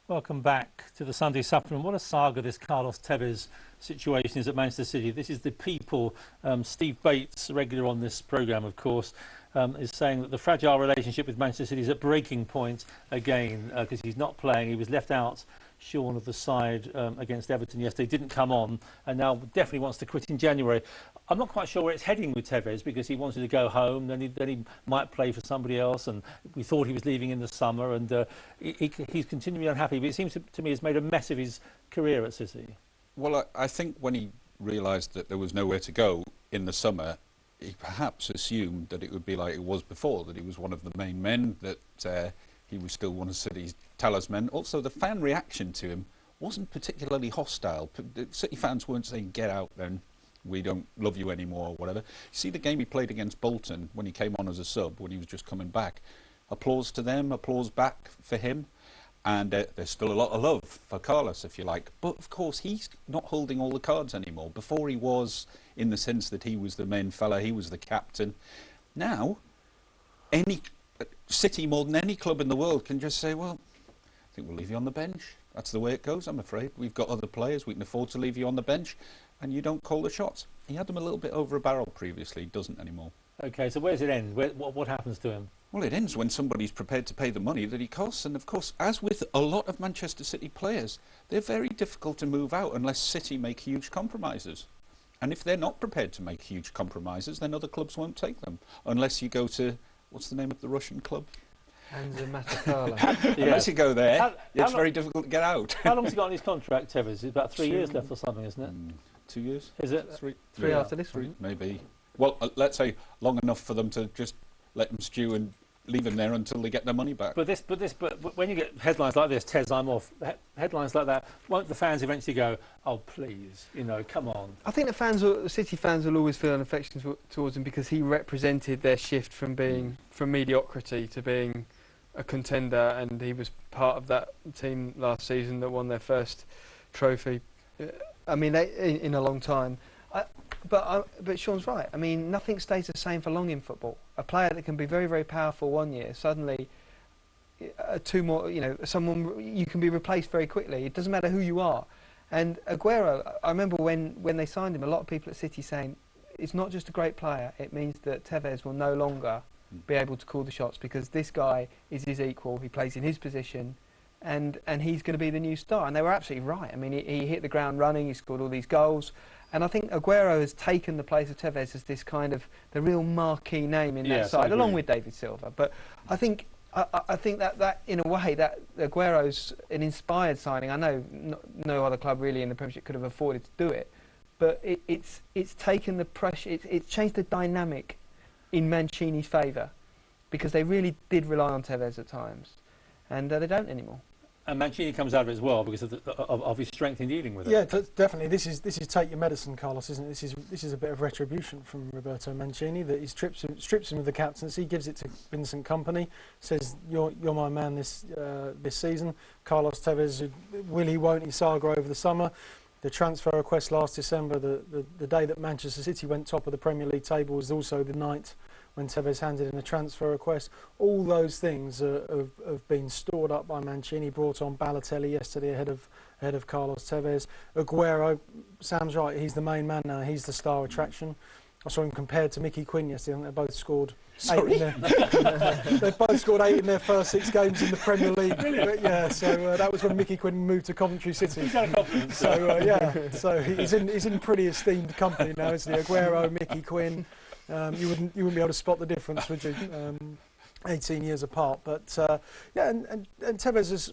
Welcome back to the Sunday Supplement. What a saga this Carlos Tevez situation is at Manchester City. This is the people. Steve Bates, regular on this programme, of course, is saying that the fragile relationship with Manchester City is at breaking point again because he's not playing. He was left out, Sean, of the side against Everton yesterday. Didn't come on and now definitely wants to quit in January. I'm not quite sure where it's heading with Tevez because he wanted to go home, then he might play for somebody else, and we thought he was leaving in the summer, and he's continually unhappy, but it seems to me he's made a mess of his career at City. Well, I think when he realised that there was nowhere to go in the summer, he perhaps assumed that it would be like it was before, that he was one of the main men, that he was still one of City's talisman. Also, the fan reaction to him wasn't particularly hostile. City fans weren't saying, "Get out then, we don't love you anymore," or whatever. You see the game he played against Bolton when he came on as a sub, when he was just coming back. Applause to them, applause back for him. And there's still a lot of love for Carlos, if you like. But, of course, he's not holding all the cards anymore. Before he was, in the sense that he was the main fella, he was the captain. Now, any City, more than any club in the world, can just say, well, I think we'll leave you on the bench. That's the way it goes, I'm afraid. We've got other players. We can afford to leave you on the bench. And you don't call the shots. He had them a little bit over a barrel previously. He doesn't anymore. OK, so where does it end? What happens to him? Well, it ends when somebody's prepared to pay the money that he costs. And, of course, as with a lot of Manchester City players, they're very difficult to move out unless City make huge compromises. And if they're not prepared to make huge compromises, then other clubs won't take them. Unless you go to, what's the name of the Russian club? Yeah. Unless you go there, it's very difficult to get out. How long has he got on his contract, Tevez? It's about 3 years left or something, isn't it? 2 years? Is it? Three after this one? Maybe. Well, let's say long enough for them to just let him stew and leave him there until they get their money back. But when you get headlines like this, Tez, I'm off. Headlines like that, won't the fans eventually go, "Oh, please, come on"? I think the City fans will always feel an affection towards him because he represented their shift from being from mediocrity to being a contender, and he was part of that team last season that won their first trophy. I mean, in a long time. But Sean's right. I mean, nothing stays the same for long in football. A player that can be very, very powerful one year, suddenly, someone you can be replaced very quickly. It doesn't matter who you are. And Aguero, I remember when they signed him, a lot of people at City saying, it's not just a great player. It means that Tevez will no longer be able to call the shots because this guy is his equal. He plays in his position. And he's going to be the new star. And they were absolutely right. I mean, he hit the ground running. He scored all these goals. And I think Aguero has taken the place of Tevez as this kind of the real marquee name in that side, along with David Silva. But I think that in a way that Aguero's an inspired signing. I know no other club really in the Premiership could have afforded to do it, but it's taken the pressure. It's changed the dynamic in Mancini's favour because they really did rely on Tevez at times, and they don't anymore. And Mancini comes out of it as well because of his strength in dealing with it. Yeah, definitely. This is take your medicine, Carlos, isn't it? This is a bit of retribution from Roberto Mancini that he strips him of the captaincy, gives it to Vincent Kompany, says you're my man this season. Carlos Tevez, won't he saga over the summer. The transfer request last December, the day that Manchester City went top of the Premier League table, was also the night when Tevez handed in a transfer request. All those things have been stored up by Mancini. Brought on Balotelli yesterday ahead of Carlos Tevez. Aguero, Sam's right, he's the main man now. He's the star attraction. I saw him compared to Mickey Quinn yesterday. I think they both scored 8 in they both scored 8 in their first 6 games in the Premier League. Really? Yeah, so that was when Mickey Quinn moved to Coventry City. He's got a confidence. So he's in pretty esteemed company now, isn't he? Aguero, Mickey Quinn. You wouldn't be able to spot the difference, would you? 18 years apart, but and Tevez is,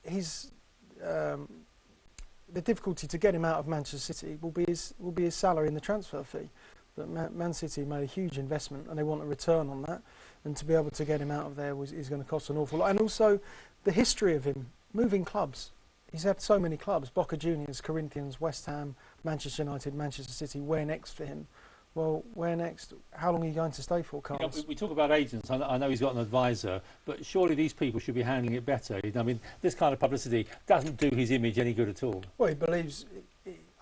he's the difficulty to get him out of Manchester City will be his salary and the transfer fee. But Man City made a huge investment and they want a return on that, and to be able to get him out of there is going to cost an awful lot. And also the history of him moving clubs. He's had so many clubs: Boca Juniors, Corinthians, West Ham, Manchester United, Manchester City. Where next for him? Well, where next? How long are you going to stay for, Carlos? We talk about agents. I know he's got an advisor, but surely these people should be handling it better. I mean, this kind of publicity doesn't do his image any good at all. Well, he believes.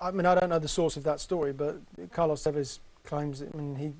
I mean, I don't know the source of that story, but Carlos Tevez claims that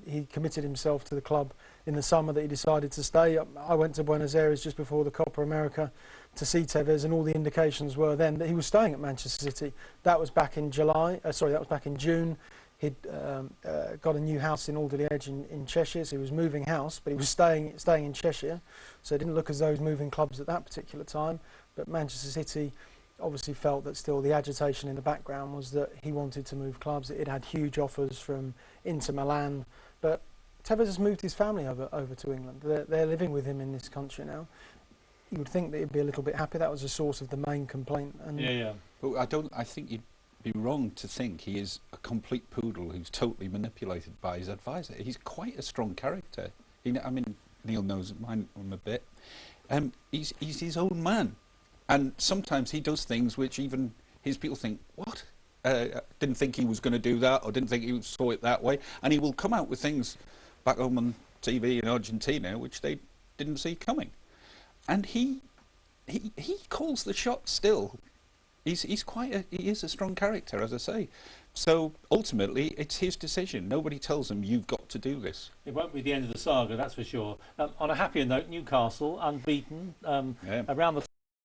he committed himself to the club in the summer that he decided to stay. I went to Buenos Aires just before the Copa America to see Tevez, and all the indications were then that he was staying at Manchester City. That was back in July. That was back in June. He'd got a new house in Alderley Edge in Cheshire, so he was moving house, but he was staying in Cheshire. So it didn't look as though he was moving clubs at that particular time. But Manchester City obviously felt that still the agitation in the background was that he wanted to move clubs. It had huge offers from Inter Milan, but Tevez has moved his family over to England. They're living with him in this country now. You would think that he'd be a little bit happy. That was the source of the main complaint. And Yeah. But I think you'd be wrong to think he is a complete poodle who's totally manipulated by his advisor. He's quite a strong character. I mean, Neil knows him a bit. He's his own man. And sometimes he does things which even his people think, what? Didn't think he was going to do that, or didn't think he saw it that way. And he will come out with things back home on TV in Argentina which they didn't see coming. And he calls the shots still. He is a strong character, as I say. So ultimately, it's his decision. Nobody tells him, you've got to do this. It won't be the end of the saga, that's for sure. On a happier note, Newcastle unbeaten around the